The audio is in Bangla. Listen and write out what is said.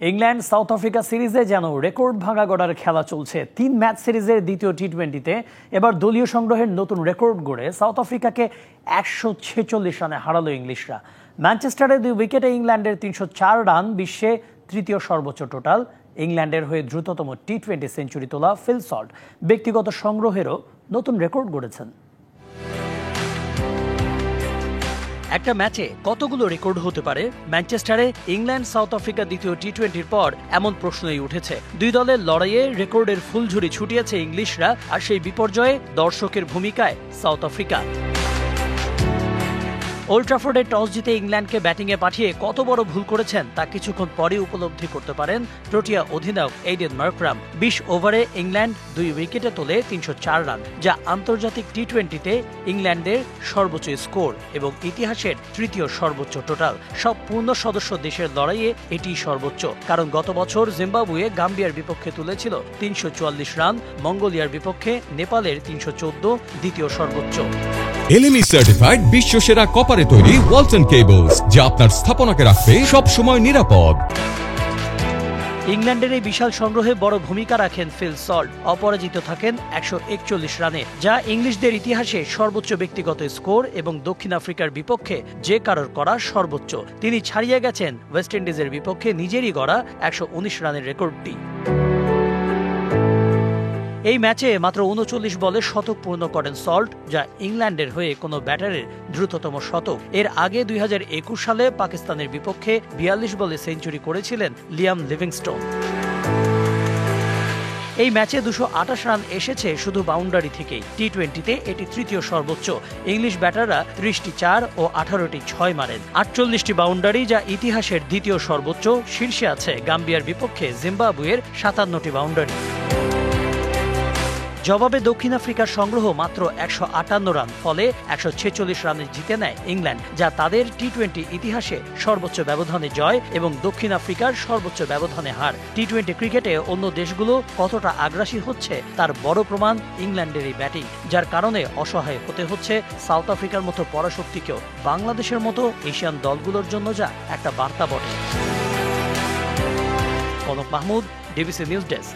ইংল্যান্ড সাউথ আফ্রিকা সিরিজে যেন রেকর্ড ভাঙা গড়ার খেলা চলছে। ৩ ম্যাচ সিরিজের দ্বিতীয় টি-20-তে এবার দলীয় সংগ্রহের নতুন রেকর্ড গড়ে সাউথ আফ্রিকাকে ১৪৬ রানে হারালো ইংলিশরা। ম্যানচেস্টারে ২ উইকেটে ইংল্যান্ডের ৩০৪ রান বিশ্বে তৃতীয় সর্বোচ্চ টোটাল। ইংল্যান্ডের হয়ে দ্রুততম টি-20 সেঞ্চুরি তোলা ফিল সল্ট ব্যক্তিগত সংগ্রহেরও নতুন রেকর্ড গড়েছেন। একটা ম্যাচে কতগুলো রেকর্ড হতে পারে? ম্যানচেস্টারে ইংল্যান্ড সাউথ আফ্রিকা দ্বিতীয় টি-20-র পর এমন প্রশ্নই উঠেছে। দুই দলের লড়াইয়ে রেকর্ডের ফুলঝুরি ছুটিয়েছে ইংলিশরা, আর সেই বিপর্যয়ে দর্শকের ভূমিকায় সাউথ আফ্রিকা। ওল্ড ট্রাফোর্ডে টস জিতে ইংল্যান্ডকে ব্যাটিংয়ে পাঠিয়ে কত বড় ভুল করেছেন তা কিছুক্ষণ পরে উপলব্ধি করতে পারেন প্রোটিয়া অধিনায়ক এইডেন মার্করাম। ২০ ওভারে ইংল্যান্ড ২ উইকেটে তোলে ৩০৪ রান, যা আন্তর্জাতিক টি-20-তে ইংল্যান্ডের সর্বোচ্চ স্কোর এবং ইতিহাসের তৃতীয় সর্বোচ্চ টোটাল। সব পূর্ণ সদস্য দেশের লড়াইয়ে এটিই সর্বোচ্চ, কারণ গত বছর জিম্বাবুয়ে গাম্বিয়ার বিপক্ষে তুলেছিল ৩৪৪ রান, মঙ্গোলিয়ার বিপক্ষে নেপালের ৩১৪, দ্বিতীয় সর্বোচ্চ। এলএমই সার্টিফাইড বিশ্বসেরা কপারে তৈরি ওয়ালটন কেবলস, যা আপনার স্থাপনাকে রাখবে সব সময় নিরাপদ। ইংল্যান্ডের এই বিশাল সংগ্রহে বড় ভূমিকা রাখেন ফিল সল্ট। অপরাজিত থাকেন ১৪১ রানে, যা ইংলিশদের ইতিহাসে সর্বোচ্চ ব্যক্তিগত স্কোর এবং দক্ষিণ আফ্রিকার বিপক্ষে যে কারোর করা সর্বোচ্চ। তিনি ছাড়িয়ে গেছেন ওয়েস্ট ইন্ডিজের বিপক্ষে নিজেরই গড়া ১১৯ রানের রেকর্ডটি। এই ম্যাচে মাত্র ৩৯ বলে শতক পূর্ণ করেন সল্ট, যা ইংল্যান্ডের হয়ে কোনো ব্যাটারের দ্রুততম শতক। এর আগে ২০২১ সালে পাকিস্তানের বিপক্ষে ৪২ বলে সেঞ্চুরি করেছিলেন লিয়াম লিভিংস্টোন। এই ম্যাচে ২২৮ রান এসেছে শুধু বাউন্ডারি থেকেই। টি-20-তে এটি তৃতীয় সর্বোচ্চ। ইংলিশ ব্যাটাররা ৩০টি ৪ ও ১৮টি ৬ মারেন। ৪৮টি বাউন্ডারি, যা ইতিহাসের দ্বিতীয় সর্বোচ্চ। শীর্ষে আছে গাম্বিয়ার বিপক্ষে জিম্বাবুয়ের ৫৭টি বাউন্ডারি। জবাবে দক্ষিণ আফ্রিকার সংগ্রহ মাত্র ১৫৮ রান, ফলে ১৪৬ রানে জিতে নেয় ইংল্যান্ড, যা তাদের টি-20 ইতিহাসে সর্বোচ্চ ব্যবধানে জয় এবং দক্ষিণ আফ্রিকার সর্বোচ্চ ব্যবধানে হার। টি-20 ক্রিকেটে অন্য দেশগুলো কতটা আগ্রাসী হচ্ছে তার বড় প্রমাণ ইংল্যান্ডের এই ব্যাটিং, যার কারণে অসহায় হতে হচ্ছে সাউথ আফ্রিকার মতো পরাশক্তিকেও। বাংলাদেশের মতো এশিয়ান দলগুলোর জন্য যা একটা বার্তা বটে। Kanak Mahmud, DBC news desk.